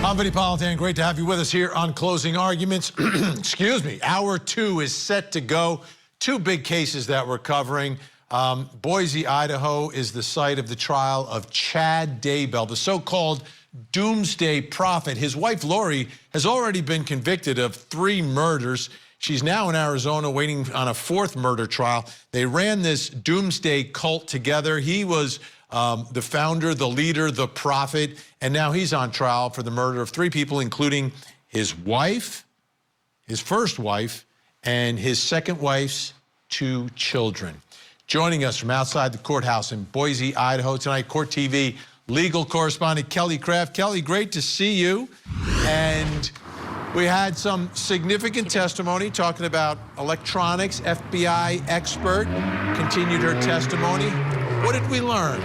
I'm Vinny Politan. Great to have you with us here on Closing Arguments. Excuse me. Hour 2 is set to go. Two big cases that we're covering. Boise, Idaho is the site of the trial of Chad Daybell, the so-called doomsday prophet. His wife, Lori, has already been convicted of 3 murders. She's now in Arizona waiting on a 4th murder trial. They ran this doomsday cult together. He was the founder, the leader, the prophet, and now he's on trial for the murder of 3 people, including his wife, his first wife, and his second wife's 2 children. Joining us from outside the courthouse in Boise, Idaho tonight, Court TV legal correspondent Kelly Craft. Kelly, great to see you. And we had some significant testimony talking about electronics. FBI expert continued her testimony. What did we learn?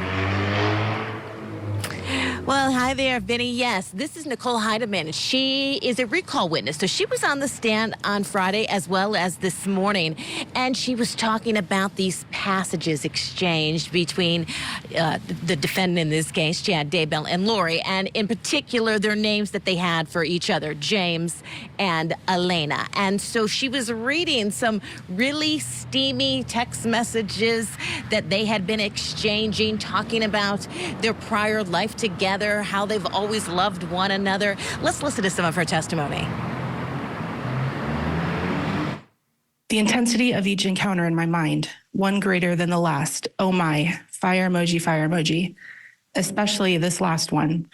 Well, hi there, Vinny. Yes, this is Nicole Heidemann. She is a recall witness. So she was on the stand on Friday as well as this morning, and she was talking about these passages exchanged between the defendant in this case, Chad Daybell, and Lori, and in particular, their names that they had for each other, James and Elena. And so she was reading some really steamy text messages that they had been exchanging, talking about their prior life together, how they've always loved one another. Let's listen to some of her testimony. The intensity of each encounter in my mind, one greater than the last. Oh my, fire emoji, especially this last one.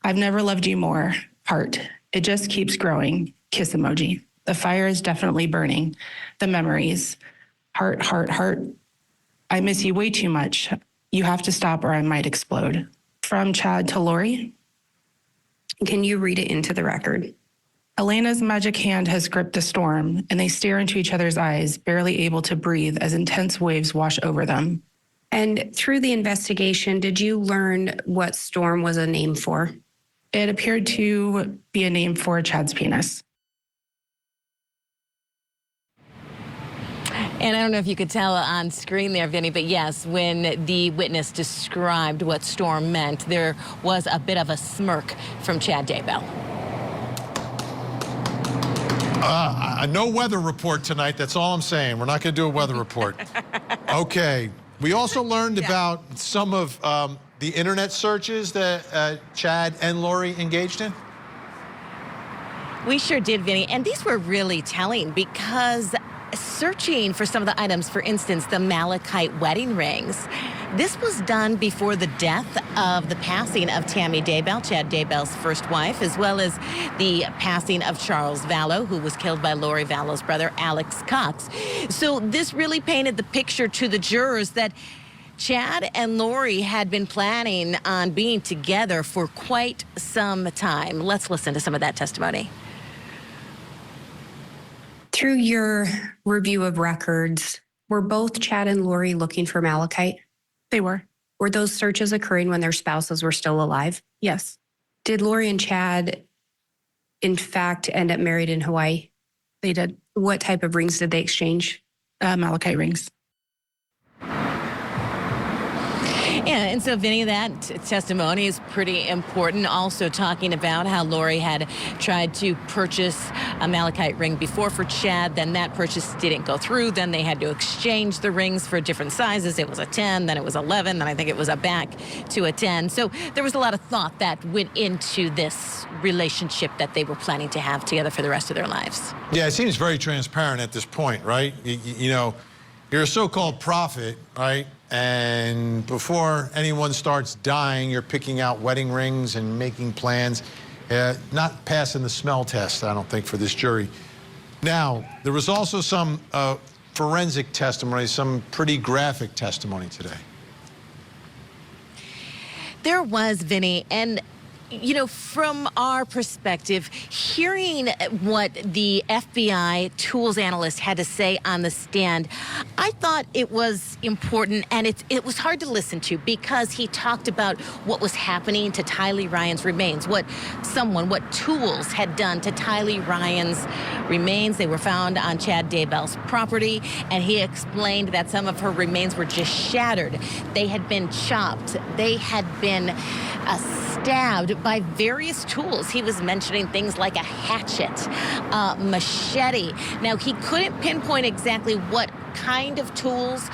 I've never loved you more, heart. It just keeps growing, kiss emoji. The fire is definitely burning. The memories, heart. I miss you way too much. You have to stop or I might explode. From Chad to Lori. Can you read it into the record? Elena's magic hand has gripped the storm, and they stare into each other's eyes, barely able to breathe as intense waves wash over them. And through the investigation, did you learn what storm was a name for? It appeared to be a name for Chad's penis. And I don't know if you could tell on screen there, Vinny, but yes, when the witness described what storm meant, there was a bit of a smirk from Chad Daybell. No weather report tonight. That's all I'm saying. We're not going to do a weather report. Okay. We also learned about some of the internet searches that Chad and Lori engaged in. We sure did, Vinny. And these were really telling because searching for some of the items, for instance, the malachite wedding rings, this was done before the death of the passing of Tammy Daybell, Chad Daybell's first wife, as well as the passing of Charles Vallow, who was killed by Lori Vallow's brother, Alex Cox. So this really painted the picture to the jurors that Chad and Lori had been planning on being together for quite some time. Let's listen to some of that testimony. Through your review of records, were both Chad and Lori looking for malachite? They were. Were those searches occurring when their spouses were still alive? Yes. Did Lori and Chad, in fact, end up married in Hawaii? They did. What type of rings did they exchange? Malachite rings. Yeah, and so, Vinny, that testimony is pretty important. Also talking about how Lori had tried to purchase a malachite ring before for Chad. Then that purchase didn't go through. Then they had to exchange the rings for different sizes. It was a 10, then it was 11, then I think it was a back to a 10. So there was a lot of thought that went into this relationship that they were planning to have together for the rest of their lives. Yeah, it seems very transparent at this point, right? You know, you're a so-called prophet, right? And before anyone starts dying, you're picking out wedding rings and making plans. Not passing the smell test, I don't think, for this jury. Now, there was also some forensic testimony, some pretty graphic testimony today. There was, Vinny, and you know, from our perspective, hearing what the FBI tools analyst had to say on the stand, I thought it was important, and it was hard to listen to because he talked about what was happening to Tylee Ryan's remains, what tools had done to Tylee Ryan's remains. They were found on Chad Daybell's property, and he explained that some of her remains were just shattered. They had been chopped. They had been stabbed by various tools. He was mentioning things like a hatchet, machete. Now, he couldn't pinpoint exactly what kind of tools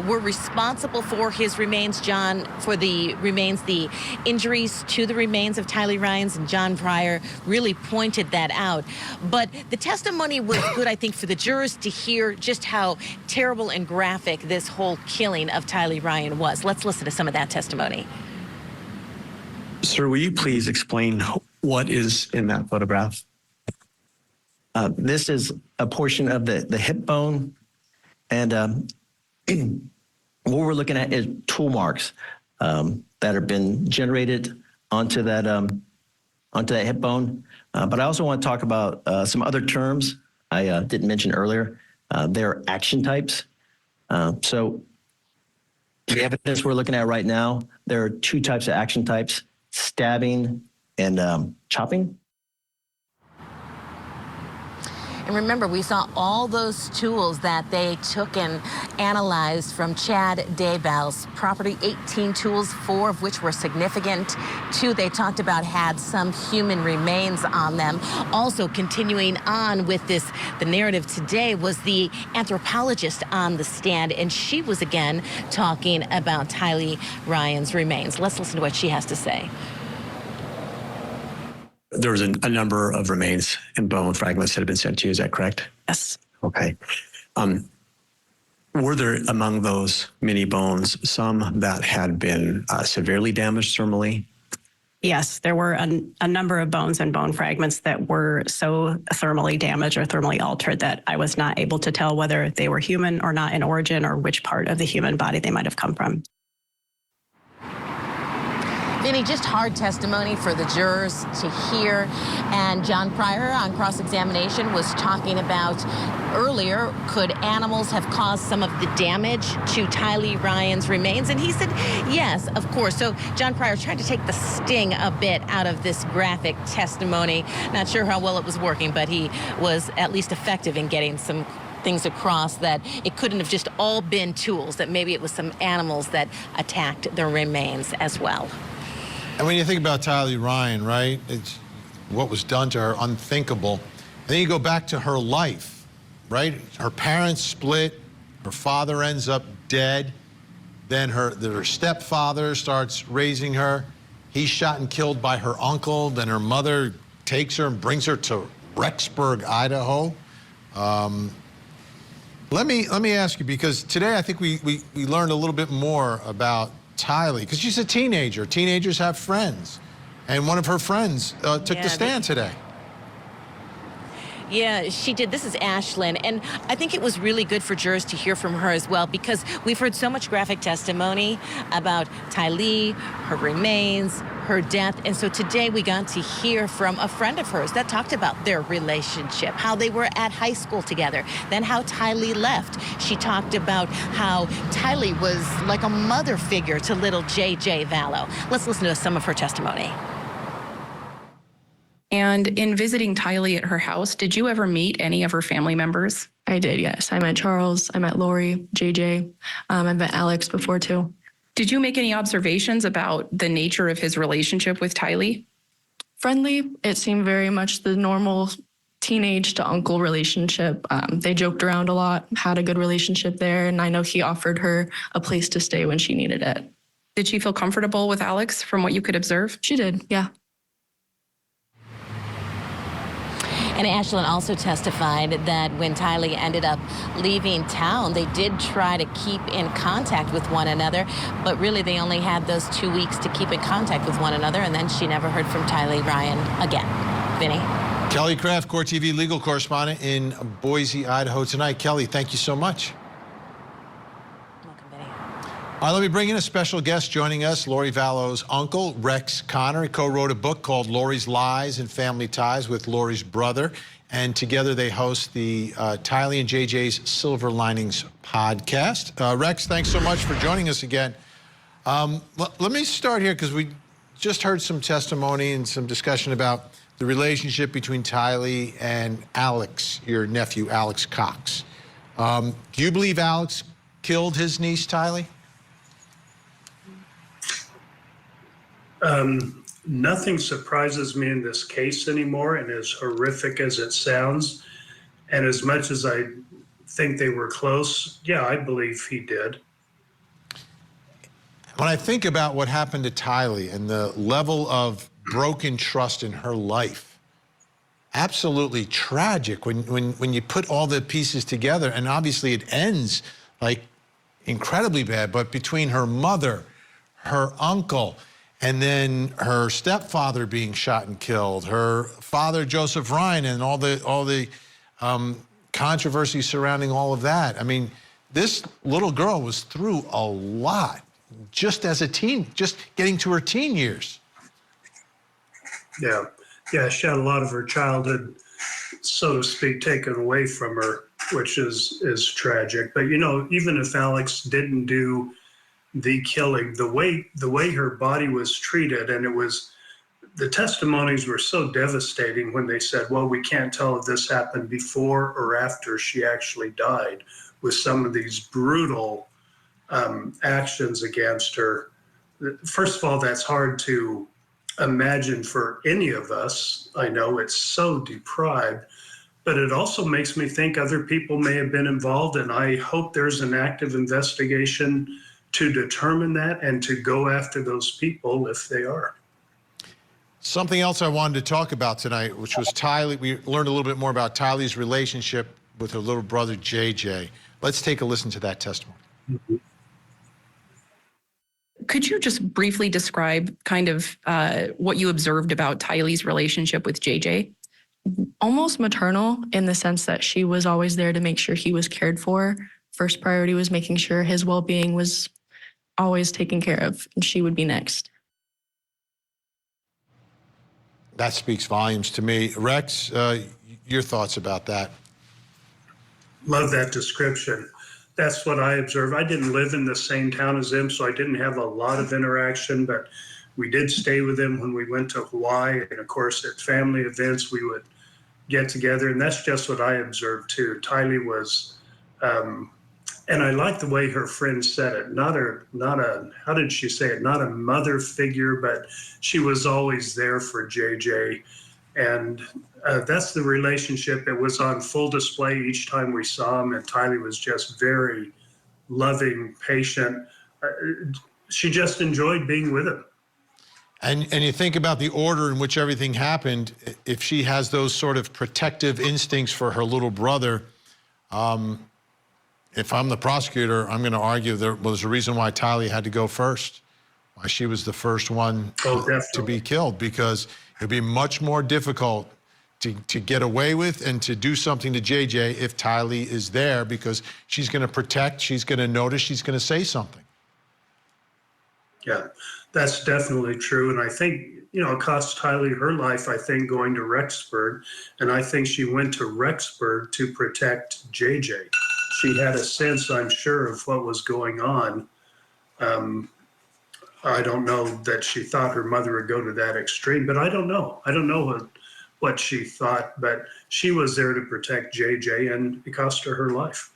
were responsible for his remains, John, for the remains, the injuries to the remains of Tylee Ryans, and John Pryor really pointed that out. But the testimony was good, I think, for the jurors to hear just how terrible and graphic this whole killing of Tylee Ryan was. Let's listen to some of that testimony. Sir, will you please explain what is in that photograph? This is a portion of the hip bone. And what we're looking at is tool marks that have been generated onto that hip bone. But I also want to talk about some other terms I didn't mention earlier. They're action types. So the evidence we're looking at right now, there are two types of action types: stabbing and chopping. And remember, we saw all those tools that they took and analyzed from Chad Daybell's property, 18 tools, 4 of which were significant. 2 they talked about had some human remains on them. Also continuing on with this, the narrative today was the anthropologist on the stand, and she was again talking about Tylee Ryan's remains. Let's listen to what she has to say. There was a number of remains and bone fragments that have been sent to you. Is that correct? Yes. Okay. Were there among those many bones some that had been severely damaged thermally? Yes, there were a number of bones and bone fragments that were so thermally damaged or thermally altered that I was not able to tell whether they were human or not in origin, or which part of the human body they might have come from. Vinny, just hard testimony for the jurors to hear. And John Pryor on cross-examination was talking about earlier, could animals have caused some of the damage to Tylee Ryan's remains? And he said, yes, of course. So John Pryor tried to take the sting a bit out of this graphic testimony. Not sure how well it was working, but he was at least effective in getting some things across, that it couldn't have just all been tools, that maybe it was some animals that attacked the remains as well. And when you think about Tylee Ryan, right, it's what was done to her, unthinkable. And then you go back to her life, right? Her parents split, her father ends up dead, then her stepfather starts raising her. He's shot and killed by her uncle, then her mother takes her and brings her to Rexburg, Idaho. Let me ask you, because today I think we learned a little bit more about Tylee, because she's a teenager. Teenagers have friends. And one of her friends took the stand today. Yeah, she did. This is Ashlyn. And I think it was really good for jurors to hear from her as well, because we've heard so much graphic testimony about Tylee, her remains, her death. And so today we got to hear from a friend of hers that talked about their relationship, how they were at high school together, then how Tylee left. She talked about how Tylee was like a mother figure to little JJ Vallow. Let's listen to some of her testimony. And in visiting Tylee at her house, did you ever meet any of her family members? I did, yes. I met Charles, I met Lori, JJ. I met Alex before too. Did you make any observations about the nature of his relationship with Tylee? Friendly. It seemed very much the normal teenage to uncle relationship. They joked around a lot, had a good relationship there, and I know he offered her a place to stay when she needed it. Did she feel comfortable with Alex from what you could observe? She did, yeah. And Ashlyn also testified that when Tylee ended up leaving town, they did try to keep in contact with one another, but really they only had those 2 weeks to keep in contact with one another, and then she never heard from Tylee Ryan again. Vinny? Kelly Craft, Core TV legal correspondent in Boise, Idaho tonight. Kelly, thank you so much. All right, let me bring in a special guest joining us, Lori Vallow's uncle, Rex Connor. He co-wrote a book called Lori's Lies and Family Ties with Lori's brother. And together they host the Tylee and JJ's Silver Linings podcast. Rex, thanks so much for joining us again. Let me start here, because we just heard some testimony and some discussion about the relationship between Tylee and Alex, your nephew, Alex Cox. Do you believe Alex killed his niece, Tylee? nothing surprises me in this case anymore, and as horrific as it sounds, and as much as I think they were close, yeah, I believe he did. When I think about what happened to Tylee and the level of broken trust in her life, absolutely tragic when you put all the pieces together, and obviously it ends like incredibly bad, but between her mother, her uncle, and then her stepfather being shot and killed, her father, Joseph Ryan, and all the controversy surrounding all of that. I mean, this little girl was through a lot just as a teen, just getting to her teen years. Yeah, she had a lot of her childhood, so to speak, taken away from her, which is tragic. But you know, even if Alex didn't do the killing, the way her body was treated, and the testimonies were so devastating when they said, well, we can't tell if this happened before or after she actually died, with some of these brutal actions against her. First of all, that's hard to imagine for any of us. I know it's so deprived, but it also makes me think other people may have been involved, and I hope there's an active investigation to determine that and to go after those people if they are. Something else I wanted to talk about tonight, which was Tylee. We learned a little bit more about Tylee's relationship with her little brother, JJ. Let's take a listen to that testimony. Mm-hmm. Could you just briefly describe kind of what you observed about Tylee's relationship with JJ? Almost maternal, in the sense that she was always there to make sure he was cared for. First priority was making sure his well-being was always taken care of, and she would be next. That speaks volumes to me. Rex, your thoughts about that? Love that description. That's what I observed. I didn't live in the same town as him, so I didn't have a lot of interaction, but we did stay with him when we went to Hawaii. And of course, at family events, we would get together, and that's just what I observed too. Tylee was, and I like the way her friend said it, not a, how did she say it? Not a mother figure, but she was always there for JJ. And that's the relationship. It was on full display each time we saw him, and Tylee was just very loving, patient. She just enjoyed being with him. And you think about the order in which everything happened. If she has those sort of protective instincts for her little brother, if I'm the prosecutor, I'm going to argue there was a reason why Tylee had to go first, why she was the first one to be killed, because it'd be much more difficult to get away with and to do something to JJ if Tylee is there, because she's going to protect, she's going to notice, she's going to say something. Yeah, that's definitely true. And I think, you know, it cost Tylee her life, I think, going to Rexburg. And I think she went to Rexburg to protect JJ. She had a sense, I'm sure, of what was going on. I don't know that she thought her mother would go to that extreme, but I don't know. I don't know what she thought, but she was there to protect JJ, and it cost her her life.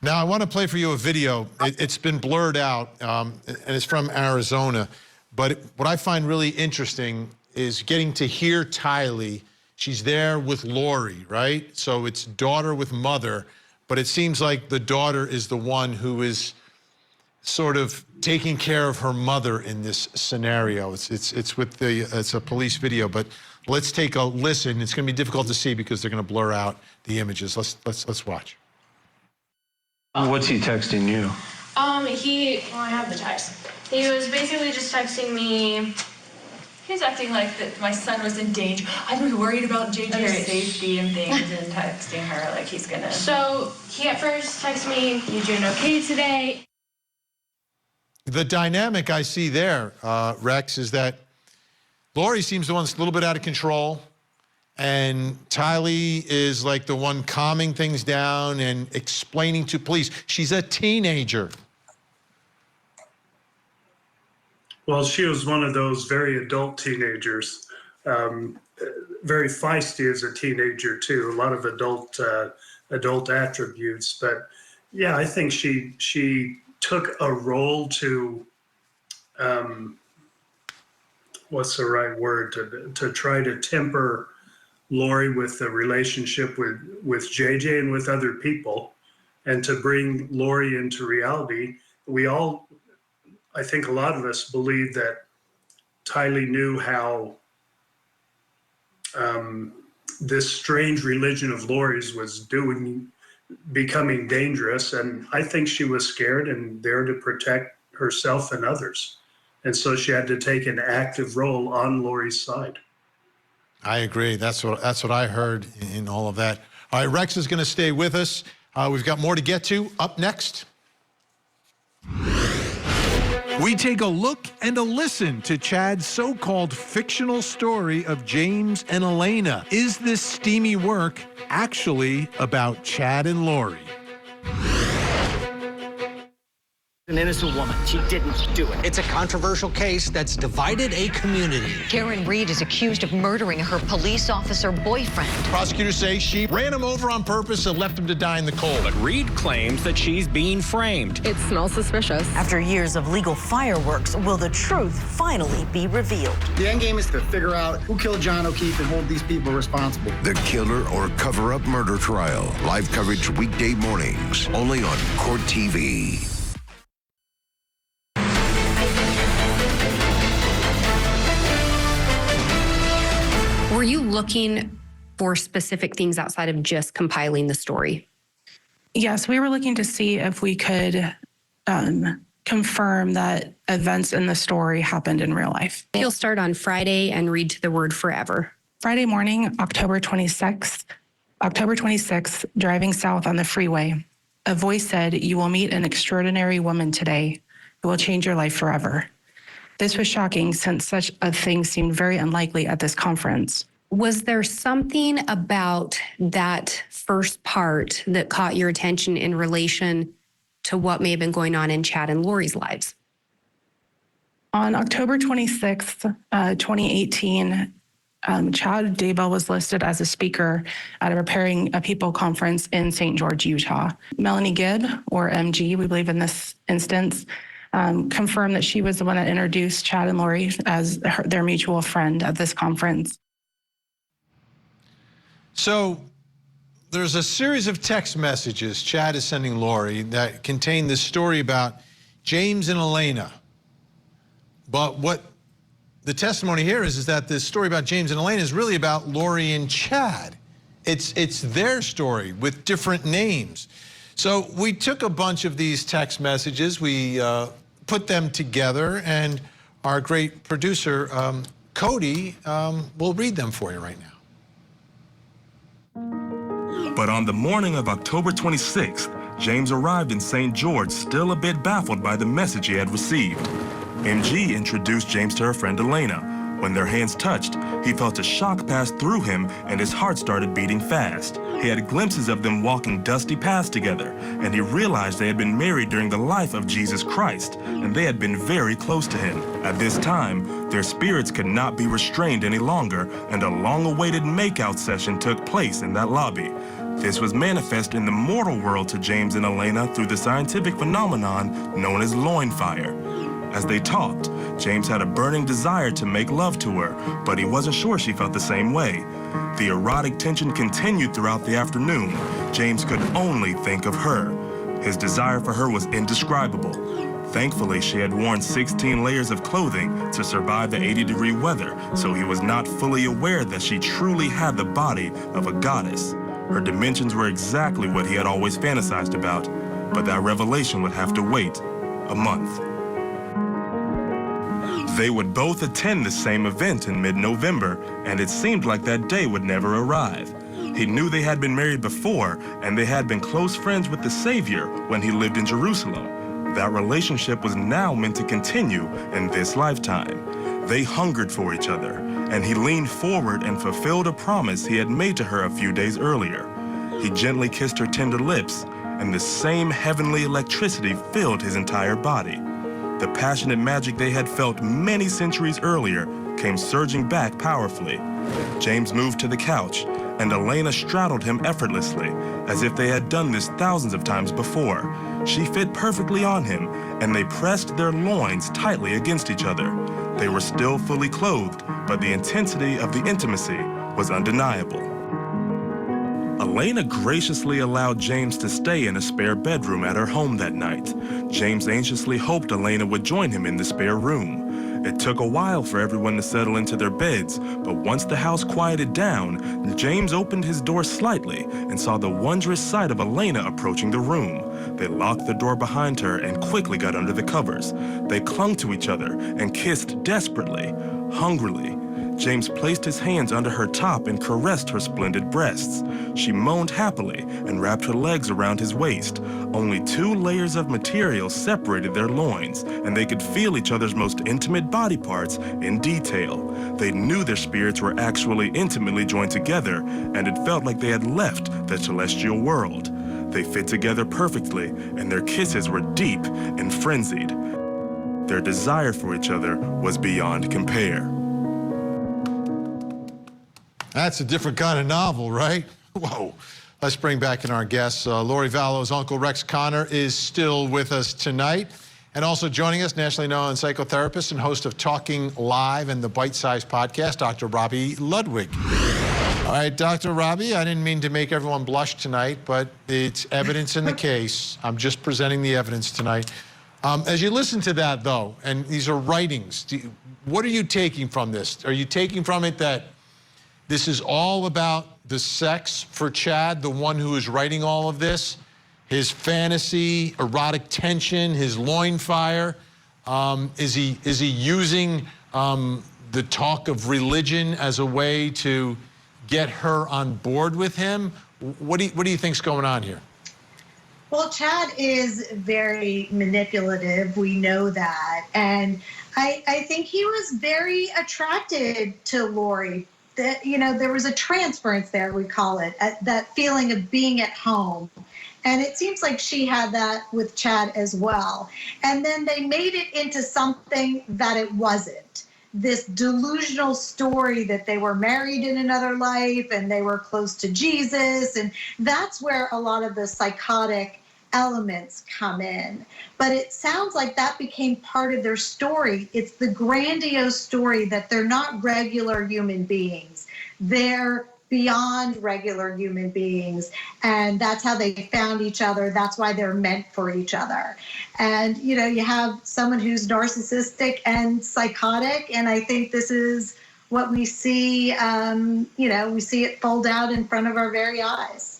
Now, I want to play for you a video. It's been blurred out, and it's from Arizona. But what I find really interesting is getting to hear Tylee. She's there with Lori, right? So it's daughter with mother, but it seems like the daughter is the one who is sort of taking care of her mother in this scenario. It's a police video, but let's take a listen. It's going to be difficult to see because they're going to blur out the images. Let's watch. What's he texting you? I have the text. He was basically just texting me. He was acting like that my son was in danger. I'm worried about JJ's safety and things, and texting her like he's gonna. So he at first texted me, "You doing okay today?" The dynamic I see there, Rex, is that Lori seems the one that's a little bit out of control, and Tylee is like the one calming things down and explaining to police. She's a teenager. Well, she was one of those very adult teenagers, very feisty as a teenager too. A lot of adult attributes, but yeah, I think she took a role to what's the right word, to try to temper Lori with the relationship with JJ and with other people, and to bring Lori into reality. I think a lot of us believe that Tylee knew how this strange religion of Lori's was becoming dangerous. And I think she was scared and there to protect herself and others. And so she had to take an active role on Lori's side. I agree. That's what I heard in all of that. All right, Rex is going to stay with us. We've got more to get to. Up next, we take a look and a listen to Chad's so-called fictional story of James and Elena. Is this steamy work actually about Chad and Lori? An innocent woman. She didn't do it. It's a controversial case that's divided a community. Karen Reed is accused of murdering her police officer boyfriend. Prosecutors say she ran him over on purpose and left him to die in the cold. But Reed claims that she's being framed. It smells suspicious. After years of legal fireworks, will the truth finally be revealed? The end game is to figure out who killed John O'Keefe and hold these people responsible. The killer or cover-up murder trial. Live coverage weekday mornings, only on Court TV. Were you looking for specific things outside of just compiling the story? Yes, we were looking to see if we could confirm that events in the story happened in real life. You'll start on Friday and read to the word forever. Friday morning, October 26th, driving south on the freeway, a voice said, "You will meet an extraordinary woman today who will change your life forever." This was shocking since such a thing seemed very unlikely at this conference. Was there something about that first part that caught your attention in relation to what may have been going on in Chad and Lori's lives? On October 26th, 2018, Chad Daybell was listed as a speaker at a Preparing a People conference in St. George, Utah. Melanie Gibb, or MG, we believe in this instance, confirmed that she was the one that introduced Chad and Lori as their mutual friend at this conference. So there's a series of text messages Chad is sending Lori that contain this story about James and Elena. But what the testimony here is that this story about James and Elena is really about Lori and Chad. It's their story with different names. So we took a bunch of these text messages, we put them together, and our great producer, Cody, will read them for you right now. But on the morning of October 26th, James arrived in St. George still a bit baffled by the message he had received. MG introduced James to her friend Elena. When their hands touched, he felt a shock pass through him and his heart started beating fast. He had glimpses of them walking dusty paths together, and he realized they had been married during the life of Jesus Christ, and they had been very close to him. At this time, their spirits could not be restrained any longer, and a long-awaited makeout session took place in that lobby. This was manifest in the mortal world to James and Elena through the scientific phenomenon known as loin fire. As they talked, James had a burning desire to make love to her, but he wasn't sure she felt the same way. The erotic tension continued throughout the afternoon. James could only think of her. His desire for her was indescribable. Thankfully, she had worn 16 layers of clothing to survive the 80-degree weather, so he was not fully aware that she truly had the body of a goddess. Her dimensions were exactly what he had always fantasized about, but that revelation would have to wait a month. They would both attend the same event in mid-November, and it seemed like that day would never arrive. He knew they had been married before, and they had been close friends with the Savior when he lived in Jerusalem. That relationship was now meant to continue in this lifetime. They hungered for each other, and he leaned forward and fulfilled a promise he had made to her a few days earlier. He gently kissed her tender lips, and the same heavenly electricity filled his entire body. The passionate magic they had felt many centuries earlier came surging back powerfully. James moved to the couch, and Elena straddled him effortlessly, as if they had done this thousands of times before. She fit perfectly on him, and they pressed their loins tightly against each other. They were still fully clothed, but the intensity of the intimacy was undeniable. Elena graciously allowed James to stay in a spare bedroom at her home that night. James anxiously hoped Elena would join him in the spare room. It took a while for everyone to settle into their beds, but once the house quieted down, James opened his door slightly and saw the wondrous sight of Elena approaching the room. They locked the door behind her and quickly got under the covers. They clung to each other and kissed desperately, hungrily. James placed his hands under her top and caressed her splendid breasts. She moaned happily and wrapped her legs around his waist. Only 2 layers of material separated their loins, and they could feel each other's most intimate body parts in detail. They knew their spirits were actually intimately joined together, and it felt like they had left the celestial world. They fit together perfectly, and their kisses were deep and frenzied. Their desire for each other was beyond compare. That's a different kind of novel, right? Whoa. Let's bring back in our guests. Lori Vallow's uncle, Rex Connor, is still with us tonight. And also joining us, nationally known psychotherapist and host of Talking Live and the Bite Size podcast, Dr. Robbie Ludwig. All right, Dr. Robbie, I didn't mean to make everyone blush tonight, but it's evidence in the case. I'm just presenting the evidence tonight. As you listen to that, though, and these are writings, what are you taking from this? Are you taking from it that this is all about the sex for Chad, the one who is writing all of this? His fantasy, erotic tension, his loin fire? Is he using the talk of religion as a way to get her on board with him? What do you think's going on here? Well, Chad is very manipulative. We know that. And I think he was very attracted to Lori. That, you know, there was a transference there, we call it, that feeling of being at home. And it seems like she had that with Chad as well. And then they made it into something that it wasn't. This delusional story that they were married in another life and they were close to Jesus. And that's where a lot of the psychotic elements come in. But it sounds like that became part of their story. It's the grandiose story that they're not regular human beings. They're beyond regular human beings. And that's how they found each other. That's why they're meant for each other. And, you know, you have someone who's narcissistic and psychotic. And I think this is what we see, you know, we see it fold out in front of our very eyes.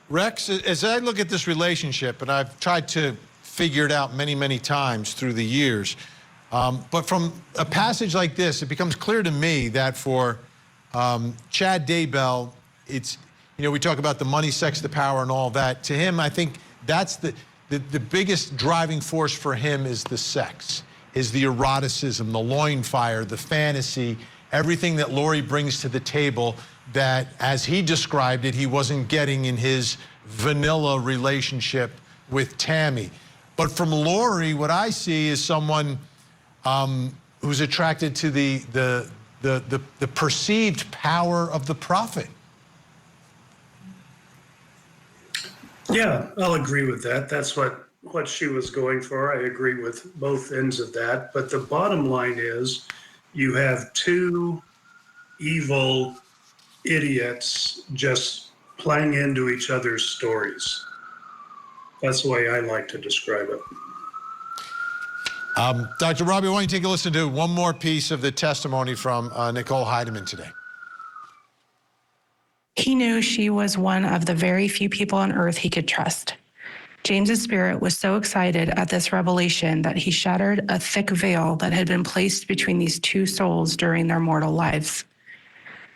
Rex, as I look at this relationship, and I've tried to figure it out many, many times through the years, but from a passage like this, it becomes clear to me that for Chad Daybell, it's, you know, we talk about the money, sex, the power, and all that. To him, I think that's the biggest driving force for him is the sex, is the eroticism, the loin fire, the fantasy, everything that Lori brings to the table that, as he described it, he wasn't getting in his vanilla relationship with Tammy. But from Lori, what I see is someone who's attracted to the perceived power of the prophet. Yeah, I'll agree with that. That's what she was going for. I agree with both ends of that. But the bottom line is you have 2 evil idiots just playing into each other's stories. That's the way I like to describe it. Dr. Robbie, why don't you take a listen to one more piece of the testimony from Nicole Heidemann today. He knew she was one of the very few people on earth he could trust. James's spirit was so excited at this revelation that he shattered a thick veil that had been placed between these 2 souls during their mortal lives.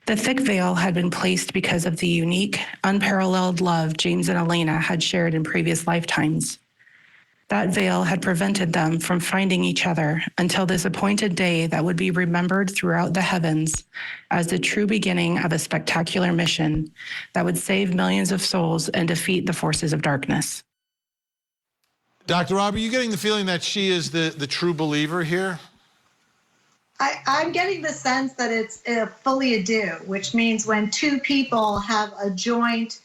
The thick veil had been placed because of the unique, unparalleled love James and Elena had shared in previous lifetimes. That veil had prevented them from finding each other until this appointed day that would be remembered throughout the heavens as the true beginning of a spectacular mission that would save millions of souls and defeat the forces of darkness. Dr. Robbie, are you getting the feeling that she is the true believer here? I'm getting the sense that it's fully a do, which means when 2 people have a joint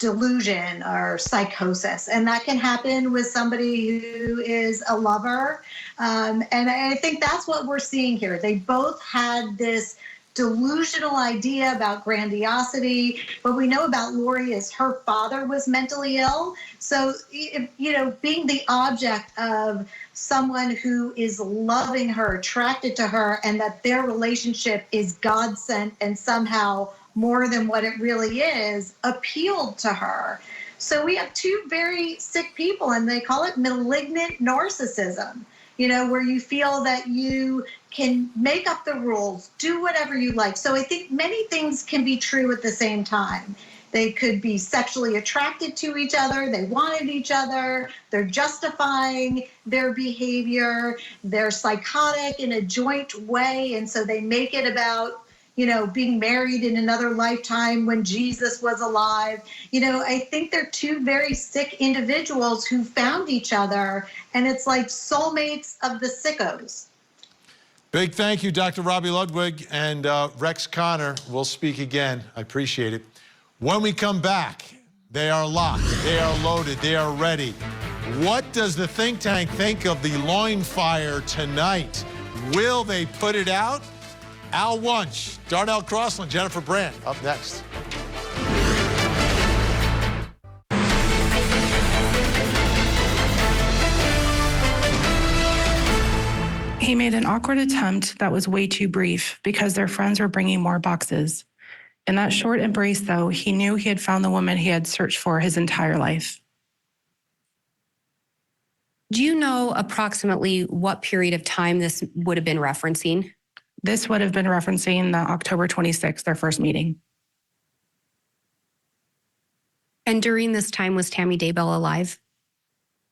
delusion or psychosis. And that can happen with somebody who is a lover. And I think that's what we're seeing here. They both had this delusional idea about grandiosity. What we know about Lori is her father was mentally ill. So, you know, being the object of someone who is loving her, attracted to her, and that their relationship is God sent and somehow more than what it really is, appealed to her. So we have two very sick people, and they call it malignant narcissism, you know, where you feel that you can make up the rules, do whatever you like. So I think many things can be true at the same time. They could be sexually attracted to each other, they wanted each other, they're justifying their behavior, they're psychotic in a joint way, and so they make it about, you know, being married in another lifetime when Jesus was alive. You know, I think they're two very sick individuals who found each other, and it's like soulmates of the sickos. Big thank you, Dr. Robbie Ludwig and Rex Connor. We'll speak again. I appreciate it. When we come back, they are locked, they are loaded, they are ready. What does the think tank think of the loin fire tonight? Will they put it out? Al Wunsch, Darnell Crossland, Jennifer Brandt, up next. He made an awkward attempt that was way too brief because their friends were bringing more boxes. In that short embrace, though, he knew he had found the woman he had searched for his entire life. Do you know approximately what period of time this would have been referencing? This would have been referencing the October 26th, their first meeting. And during this time, was Tammy Daybell alive?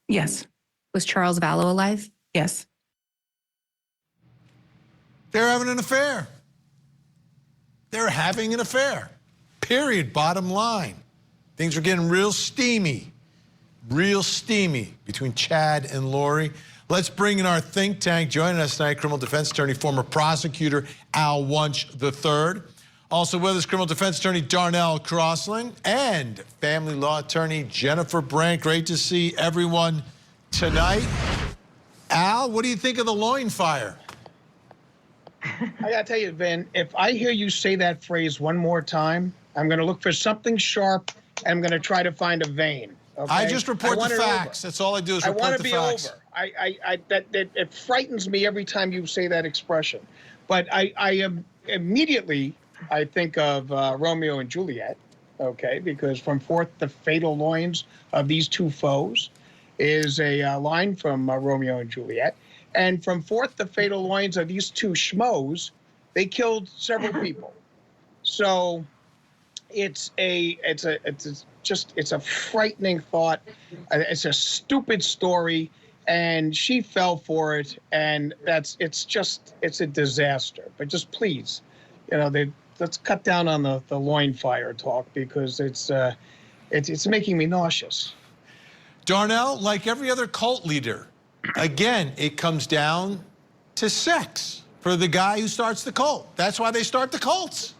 Yes. Was Charles Vallow alive? Yes. They're having an affair. They're having an affair. Period. Bottom line. Things are getting real steamy between Chad and Lori. Let's bring in our think tank. Joining us tonight, criminal defense attorney, former prosecutor Al Wunsch III. Also with us, criminal defense attorney Darnell Crossland and family law attorney Jennifer Brandt. Great to see everyone tonight. Al, what do you think of the loin fire? I gotta tell you, Vin, if I hear you say that phrase one more time, I'm gonna look for something sharp and I'm gonna try to find a vein. Okay? I just report the facts. That's all I do is report the facts. I want to be over. It frightens me every time you say that expression. But I am immediately, I think of Romeo and Juliet, okay? Because from forth the fatal loins of these two foes is a line from Romeo and Juliet. And from forth the fatal loins of these two schmoes, they killed several people. So it's a frightening thought. It's a stupid story, and she fell for it, and it's a disaster. But just please, you know, let's cut down on the loin fire talk, because it's making me nauseous. Darnell, like every other cult leader, again, it comes down to sex for the guy who starts the cult. That's why they start the cults.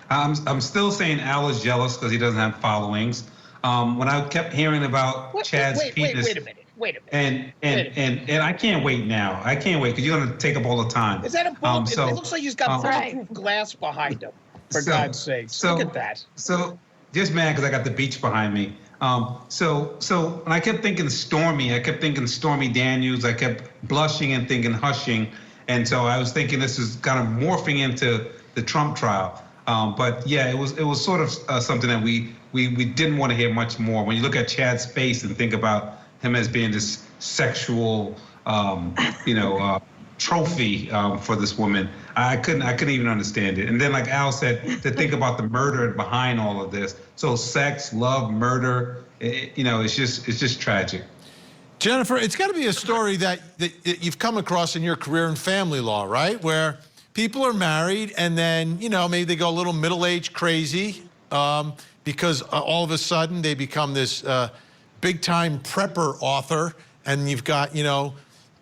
I'm still saying Al is jealous because he doesn't have followings. When I kept hearing about Chad's penis. Wait a minute. And I can't wait now. I can't wait because you're going to take up all the time. Is that a bullet? It looks like he's got bulletproof glass behind him, for God's sakes. Look at that. So just mad because I got the beach behind me. So when I kept thinking Stormy, I kept thinking Stormy Daniels. I kept blushing and thinking hushing. And so I was thinking this is kind of morphing into the Trump trial. But yeah, it was sort of something that we didn't want to hear much more. When you look at Chad's face and think about him as being this sexual, trophy for this woman, I couldn't even understand it. And then, like Al said, to think about the murder behind all of this. So sex, love, murder, it's just tragic. Jennifer, it's got to be a story that you've come across in your career in family law, right? Where people are married and then, maybe they go a little middle-aged crazy because all of a sudden they become this big-time prepper author, and you've got,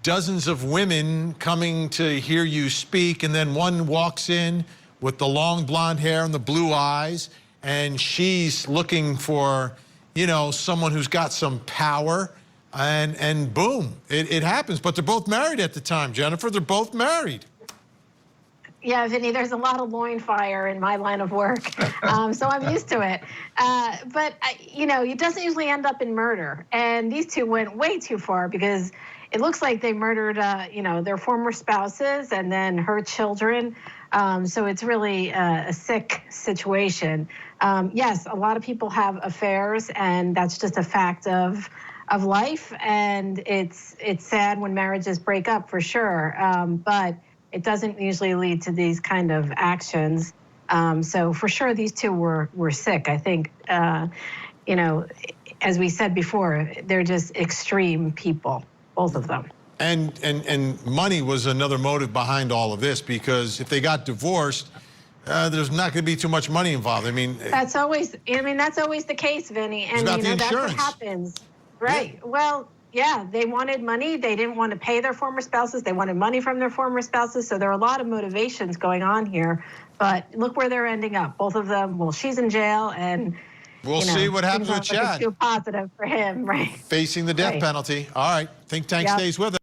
dozens of women coming to hear you speak, and then one walks in with the long blonde hair and the blue eyes, and she's looking for, you know, someone who's got some power, and boom, it happens. But they're both married at the time, Jennifer. They're both married. Yeah, Vinny, there's a lot of loin fire in my line of work, so I'm used to it. But, you know, it doesn't usually end up in murder. And these two went way too far because it looks like they murdered, you know, their former spouses and then her children. So it's really a sick situation. Yes, a lot of people have affairs, and that's just a fact of life. And it's sad when marriages break up, for sure. But it doesn't usually lead to these kind of actions. So for sure, these two were sick. I think, you know, as we said before, they're just extreme people, both of them. And money was another motive behind all of this, because if they got divorced, there's not going to be too much money involved. I mean, that's always the case, Vinny. And about you know, the that's what insurance. happens, right? Yeah. Well, yeah, they wanted money. They didn't want to pay their former spouses. They wanted money from their former spouses. So there are a lot of motivations going on here. But look where they're ending up. Both of them. Well, she's in jail, and we'll see what happens with Chad. Too positive for him, right? Facing the death penalty. All right, think tank stays with us.